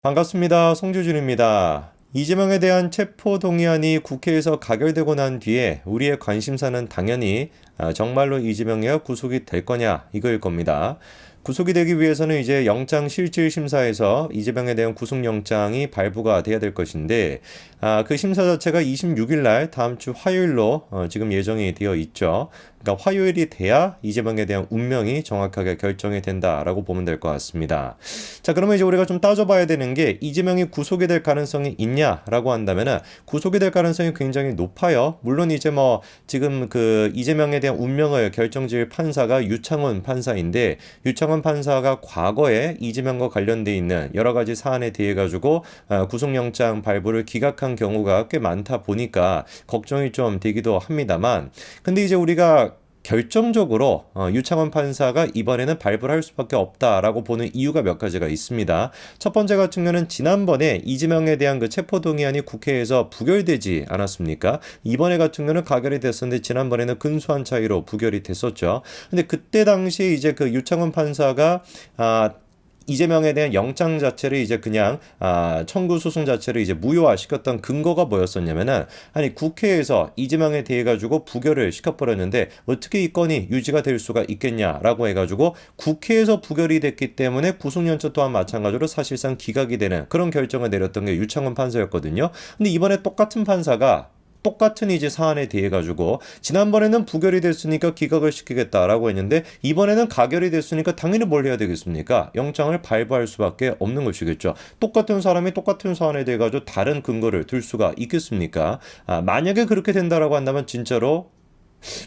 반갑습니다. 송주준입니다. 이재명에 대한 체포동의안이 국회에서 가결되고 난 뒤에 우리의 관심사는 당연히 정말로 이재명이가 구속이 될 거냐 이거일 겁니다. 구속이 되기 위해서는 이제 영장실질심사에서 이재명에 대한 구속영장이 발부가 돼야 될 것인데 그 심사 자체가 26일 날 다음 주 화요일로 지금 예정이 되어 있죠. 그러니까 화요일이 돼야 이재명에 대한 운명이 정확하게 결정이 된다라고 보면 될 것 같습니다. 자, 그러면 이제 우리가 좀 따져봐야 되는 게 이재명이 구속이 될 가능성이 있냐라고 한다면은 구속이 될 가능성이 굉장히 높아요. 물론 이제 뭐 지금 그 이재명에 대한 운명을 결정지을 판사가 유창훈 판사인데 유창훈 판사가 과거에 이재명과 관련돼 있는 여러 가지 사안에 대해 가지고 구속영장 발부를 기각한 경우가 꽤 많다 보니까 걱정이 좀 되기도 합니다만 근데 이제 우리가 결정적으로 유창원 판사가 이번에는 발부를 할 수밖에 없다라고 보는 이유가 몇 가지가 있습니다. 첫 번째 같은 경우는 지난번에 이재명에 대한 그 체포동의안이 국회에서 부결되지 않았습니까? 이번에 같은 경우는 가결이 됐었는데 지난번에는 근소한 차이로 부결이 됐었죠. 근데 그때 당시에 이제 그 유창원 판사가 이재명에 대한 영장 자체를 이제 그냥 청구 소송 자체를 이제 무효화시켰던 근거가 뭐였었냐면은 아니 국회에서 이재명에 대해 가지고 부결을 시켜버렸는데 어떻게 이 건이 유지가 될 수가 있겠냐라고 해가지고 국회에서 부결이 됐기 때문에 구속영장 또한 마찬가지로 사실상 기각이 되는 그런 결정을 내렸던 게 유창훈 판사였거든요. 근데 이번에 똑같은 판사가 똑같은 이제 사안에 대해 가지고 지난번에는 부결이 됐으니까 기각을 시키겠다라고 했는데 이번에는 가결이 됐으니까 당연히 뭘 해야 되겠습니까? 영장을 발부할 수밖에 없는 것이겠죠. 똑같은 사람이 똑같은 사안에 대해 가지고 다른 근거를 들 수가 있겠습니까? 만약에 그렇게 된다라고 한다면 진짜로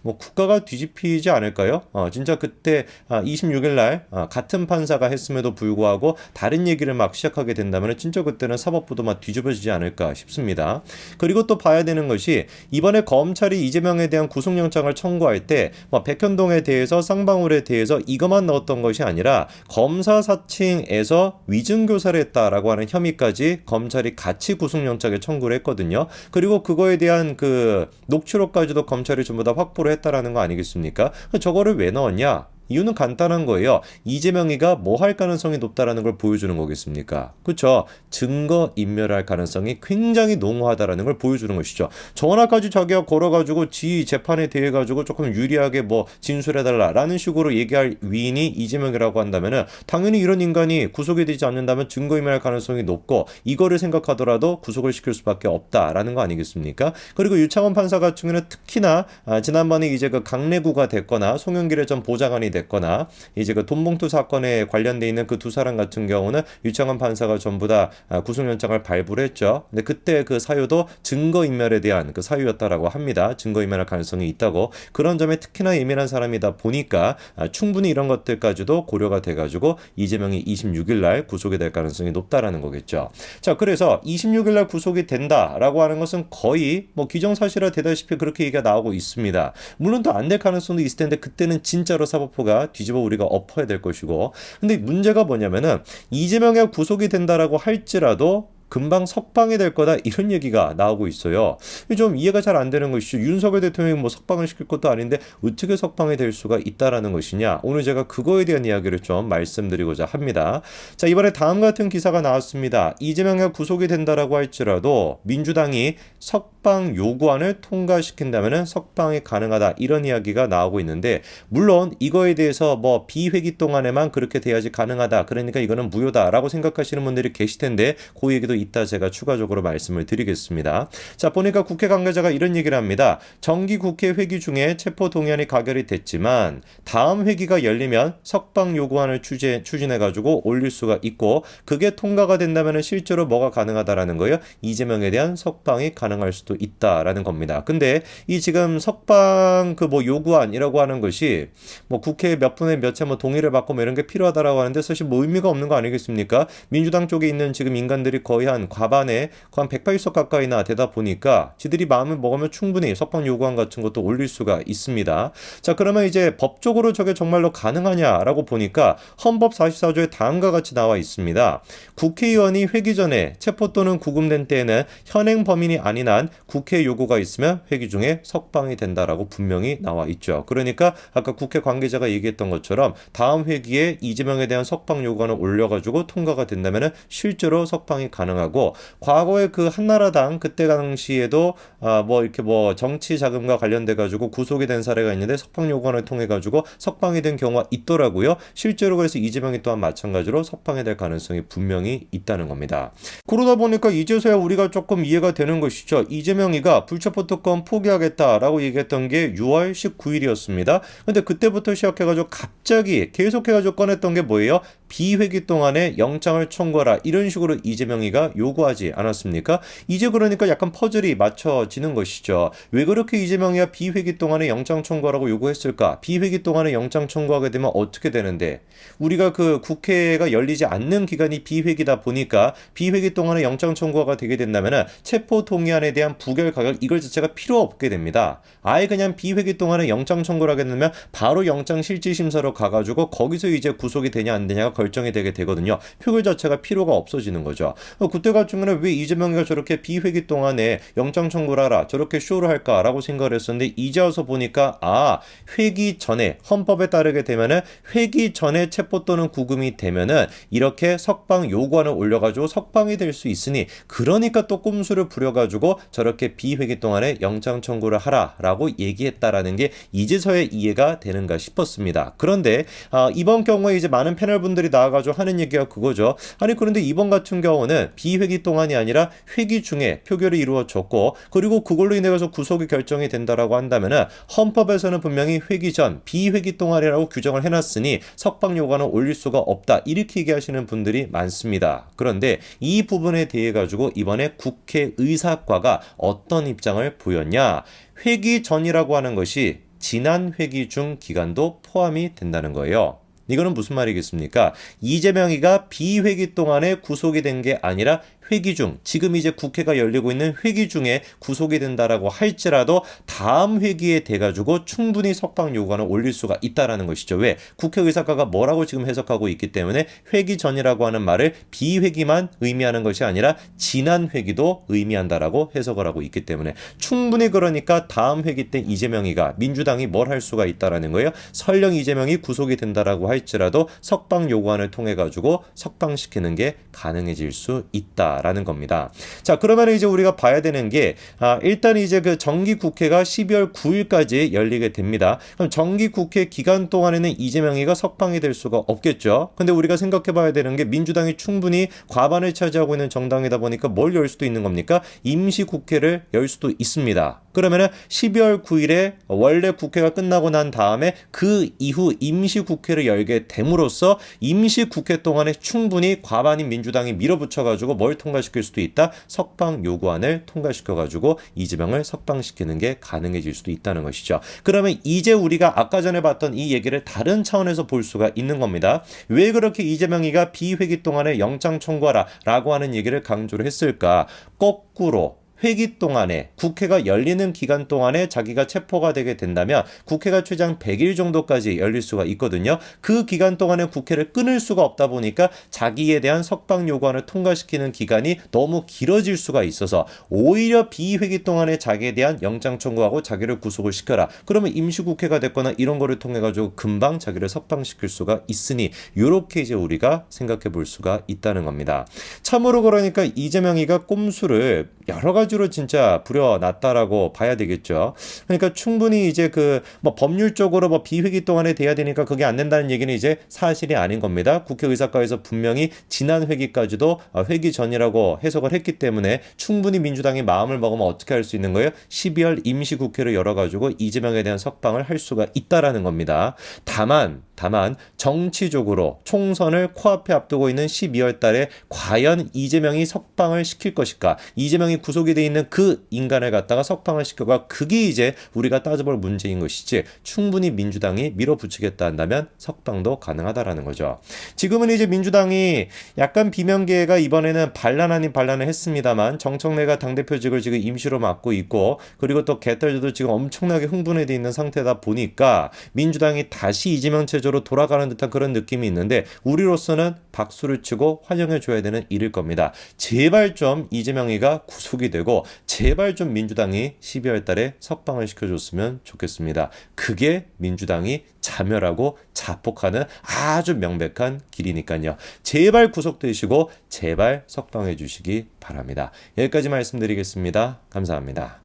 뭐 국가가 뒤집히지 않을까요? 진짜 그때 26일 날 같은 판사가 했음에도 불구하고 다른 얘기를 막 시작하게 된다면 진짜 그때는 사법부도 막 뒤집어지지 않을까 싶습니다. 그리고 또 봐야 되는 것이 이번에 검찰이 이재명에 대한 구속영장을 청구할 때 뭐 백현동에 대해서 쌍방울에 대해서 이것만 넣었던 것이 아니라 검사 사칭에서 위증교사를 했다라고 하는 혐의까지 검찰이 같이 구속영장에 청구를 했거든요. 그리고 그거에 대한 그 녹취록까지도 검찰이 전부 다 확보를 했다라는 거 아니겠습니까? 저거를 왜 넣었냐? 이유는 간단한 거예요. 이재명이가 뭐 할 가능성이 높다라는 걸 보여주는 거겠습니까? 그렇죠? 증거 인멸할 가능성이 굉장히 농후하다라는 걸 보여주는 것이죠. 전화까지 자기가 걸어가지고 지 재판에 대해 가지고 조금 유리하게 뭐 진술해달라라는 식으로 얘기할 위인이 이재명이라고 한다면은 당연히 이런 인간이 구속이 되지 않는다면 증거 인멸할 가능성이 높고 이거를 생각하더라도 구속을 시킬 수밖에 없다라는 거 아니겠습니까? 그리고 유창원 판사 같은 경우는 특히나 지난번에 이제 그 강내구가 됐거나 송영길의 전 보좌관이 됐거나 이제 그 돈봉투 사건에 관련돼 있는 그 두 사람 같은 경우는 유창원 판사가 전부 다 구속영장을 발부를 했죠. 근데 그때 그 사유도 증거인멸에 대한 그 사유였다라고 합니다. 증거인멸할 가능성이 있다고. 그런 점에 특히나 예민한 사람이다 보니까 충분히 이런 것들까지도 고려가 돼가지고 이재명이 26일 날 구속이 될 가능성이 높다라는 거겠죠. 자, 그래서 26일 날 구속이 된다라고 하는 것은 거의 뭐 기정사실화 되다시피 그렇게 얘기가 나오고 있습니다. 물론 또 안 될 가능성도 있을 텐데 그때는 진짜로 사법부가 뒤집어 우리가 엎어야 될 것이고 근데 문제가 뭐냐면은 이재명이 구속이 된다라고 할지라도 금방 석방이 될 거다 이런 얘기가 나오고 있어요. 좀 이해가 잘 안 되는 것이죠. 윤석열 대통령이 뭐 석방을 시킬 것도 아닌데 어떻게 석방이 될 수가 있다라는 것이냐. 오늘 제가 그거에 대한 이야기를 좀 말씀드리고자 합니다. 자, 이번에 다음 같은 기사가 나왔습니다. 이재명이 구속이 된다라고 할지라도 민주당이 석방 요구안을 통과시킨다면 석방이 가능하다 이런 이야기가 나오고 있는데 물론 이거에 대해서 뭐 비회기 동안에만 그렇게 돼야지 가능하다. 그러니까 이거는 무효다라고 생각하시는 분들이 계실 텐데 그 얘기도 이따 제가 추가적으로 말씀을 드리겠습니다. 자, 보니까 국회 관계자가 이런 얘기를 합니다. 정기 국회 회기 중에 체포동의안이 가결이 됐지만 다음 회기가 열리면 석방 요구안을 추진해가지고 올릴 수가 있고 그게 통과가 된다면 실제로 뭐가 가능하다라는 거예요. 이재명에 대한 석방이 가능할 수도 있다라는 겁니다. 근데 이 지금 석방 그 뭐 요구안이라고 하는 것이 뭐 국회 몇 분의 몇 채 뭐 동의를 받고 뭐 이런 게 필요하다라고 하는데 사실 뭐 의미가 없는 거 아니겠습니까? 민주당 쪽에 있는 지금 인간들이 거의 한 과반에 한 180석 가까이나 되다 보니까 지들이 마음을 먹으면 충분히 석방 요구안 같은 것도 올릴 수가 있습니다. 자, 그러면 이제 법적으로 저게 정말로 가능하냐라고 보니까 헌법 44조에 다음과 같이 나와 있습니다. 국회의원이 회기 전에 체포 또는 구금된 때에는 현행 범인이 아닌 한 국회 요구가 있으면 회기 중에 석방이 된다라고 분명히 나와 있죠. 그러니까 아까 국회 관계자가 얘기했던 것처럼 다음 회기에 이재명에 대한 석방 요구안을 올려가지고 통과가 된다면 실제로 석방이 가능하고, 과거에 그 한나라당 그때 당시에도 이렇게 정치 자금과 관련돼 가지고 구속이 된 사례가 있는데 석방 요구안을 통해 가지고 석방이 된 경우가 있더라고요. 실제로 그래서 이재명이 또한 마찬가지로 석방이 될 가능성이 분명히 있다는 겁니다. 그러다 보니까 이제서야 우리가 조금 이해가 되는 것이죠. 이재명이가 불체포 특권 포기하겠다라고 얘기했던 게 6월 19일이었습니다. 근데 그때부터 시작해가지고 갑자기 계속해가지고 꺼냈던 게 뭐예요? 비회기 동안에 영장을 청구하라, 이런 식으로 이재명이가 요구하지 않았습니까? 이제 그러니까 약간 퍼즐이 맞춰지는 것이죠. 왜 그렇게 이재명이가 비회기 동안에 영장 청구하라고 요구했을까? 비회기 동안에 영장 청구하게 되면 어떻게 되는데, 우리가 그 국회가 열리지 않는 기간이 비회기다 보니까 비회기 동안에 영장 청구가 되게 된다면 체포 동의안에 대한 부결 가결 이걸 자체가 필요 없게 됩니다. 아예 그냥 비회기 동안에 영장 청구를 하게 되면 바로 영장 실질심사로 가가지고 거기서 이제 구속이 되냐 안 되냐가 결정이 되게 되거든요. 표결 자체가 필요가 없어지는 거죠. 그때 같으면 왜 이재명이가 저렇게 비회기 동안에 영장 청구를 하라, 저렇게 쇼를 할까라고 생각을 했었는데, 이제 와서 보니까 회기 전에, 헌법에 따르게 되면은 회기 전에 체포 또는 구금이 되면은 이렇게 석방 요구안을 올려가지고 석방이 될 수 있으니, 그러니까 또 꼼수를 부려가지고 저렇게 비회기 동안에 영장 청구를 하라라고 얘기했다라는 게 이제서야 이해가 되는가 싶었습니다. 그런데 이번 경우에 이제 많은 패널 분들이 나와가지고 하는 얘기가 그거죠. 아니 그런데 이번 같은 경우는 비회기 동안이 아니라 회기 중에 표결이 이루어졌고, 그리고 그걸로 인해서 구속이 결정이 된다라고 한다면은 헌법에서는 분명히 회기 전 비회기 동안이라고 규정을 해놨으니 석방 요구안을 올릴 수가 없다, 이렇게 얘기하시는 분들이 많습니다. 그런데 이 부분에 대해 가지고 이번에 국회의사과가 어떤 입장을 보였냐? 회기 전이라고 하는 것이 지난 회기 중 기간도 포함이 된다는 거예요. 이거는 무슨 말이겠습니까? 이재명이가 비회기 동안에 구속이 된 게 아니라 회기 중, 지금 이제 국회가 열리고 있는 회기 중에 구속이 된다라고 할지라도 다음 회기에 돼가지고 충분히 석방 요구안을 올릴 수가 있다라는 것이죠. 왜? 국회의사과가 뭐라고 지금 해석하고 있기 때문에 회기 전이라고 하는 말을 비회기만 의미하는 것이 아니라 지난 회기도 의미한다라고 해석을 하고 있기 때문에 충분히, 그러니까 다음 회기 때 이재명이가, 민주당이 뭘 할 수가 있다라는 거예요. 설령 이재명이 구속이 된다라고 할지라도 석방 요구안을 통해 가지고 석방시키는 게 가능해질 수 있다 라는 겁니다. 자, 그러면 이제 우리가 봐야 되는 게 일단 이제 그 정기 국회가 12월 9일까지 열리게 됩니다. 그럼 정기 국회 기간 동안에는 이재명이가 석방이 될 수가 없겠죠. 근데 우리가 생각해 봐야 되는 게, 민주당이 충분히 과반을 차지하고 있는 정당이다 보니까 뭘 열 수도 있는 겁니까? 임시 국회를 열 수도 있습니다. 그러면은 12월 9일에 원래 국회가 끝나고 난 다음에 그 이후 임시 국회를 열게 됨으로써 임시 국회 동안에 충분히 과반인 민주당이 밀어붙여가지고 뭘 통과시킬 수도 있다? 석방 요구안을 통과시켜가지고 이재명을 석방시키는 게 가능해질 수도 있다는 것이죠. 그러면 이제 우리가 아까 전에 봤던 이 얘기를 다른 차원에서 볼 수가 있는 겁니다. 왜 그렇게 이재명이가 비회기 동안에 영장 청구하라 라고 하는 얘기를 강조를 했을까? 거꾸로 회기 동안에, 국회가 열리는 기간 동안에 자기가 체포가 되게 된다면 국회가 최장 100일 정도까지 열릴 수가 있거든요. 그 기간 동안에 국회를 끊을 수가 없다 보니까 자기에 대한 석방 요구안을 통과시키는 기간이 너무 길어질 수가 있어서 오히려 비회기 동안에 자기에 대한 영장 청구하고 자기를 구속을 시켜라. 그러면 임시국회가 됐거나 이런 거를 통해 가지고 금방 자기를 석방시킬 수가 있으니, 이렇게 이제 우리가 생각해 볼 수가 있다는 겁니다. 참으로 그러니까 이재명이가 꼼수를 여러 가지로 진짜 부려놨다라고 봐야 되겠죠. 그러니까 충분히 이제 법률적으로 비회기 동안에 돼야 되니까 그게 안 된다는 얘기는 이제 사실이 아닌 겁니다. 국회의사과에서 분명히 지난 회기까지도 회기 전이라고 해석을 했기 때문에 충분히 민주당이 마음을 먹으면 어떻게 할 수 있는 거예요? 12월 임시국회를 열어가지고 이재명에 대한 석방을 할 수가 있다라는 겁니다. 다만 정치적으로 총선을 코앞에 앞두고 있는 12월 달에 과연 이재명이 석방을 시킬 것일까? 이재명이 구속이 돼 돼 있는 그 인간을 갖다가 석방을 시켜가 그게 이제 우리가 따져볼 문제인 것이지 충분히 민주당이 밀어붙이겠다 한다면 석방도 가능하다라는 거죠. 지금은 이제 민주당이 약간 비명계가 이번에는 반란 아닌 반란을 했습니다만 정청래가 당대표직을 지금 임시로 맡고 있고 그리고 또 개딸들도 지금 엄청나게 흥분해 있는 상태다 보니까 민주당이 다시 이재명 체제로 돌아가는 듯한 그런 느낌이 있는데 우리로서는 박수를 치고 환영해 줘야 되는 일일 겁니다. 제발 좀 이재명이가 구속이 되고 제발 좀 민주당이 12월 달에 석방을 시켜줬으면 좋겠습니다. 그게 민주당이 자멸하고 자폭하는 아주 명백한 길이니까요. 제발 구속되시고 제발 석방해 주시기 바랍니다. 여기까지 말씀드리겠습니다. 감사합니다.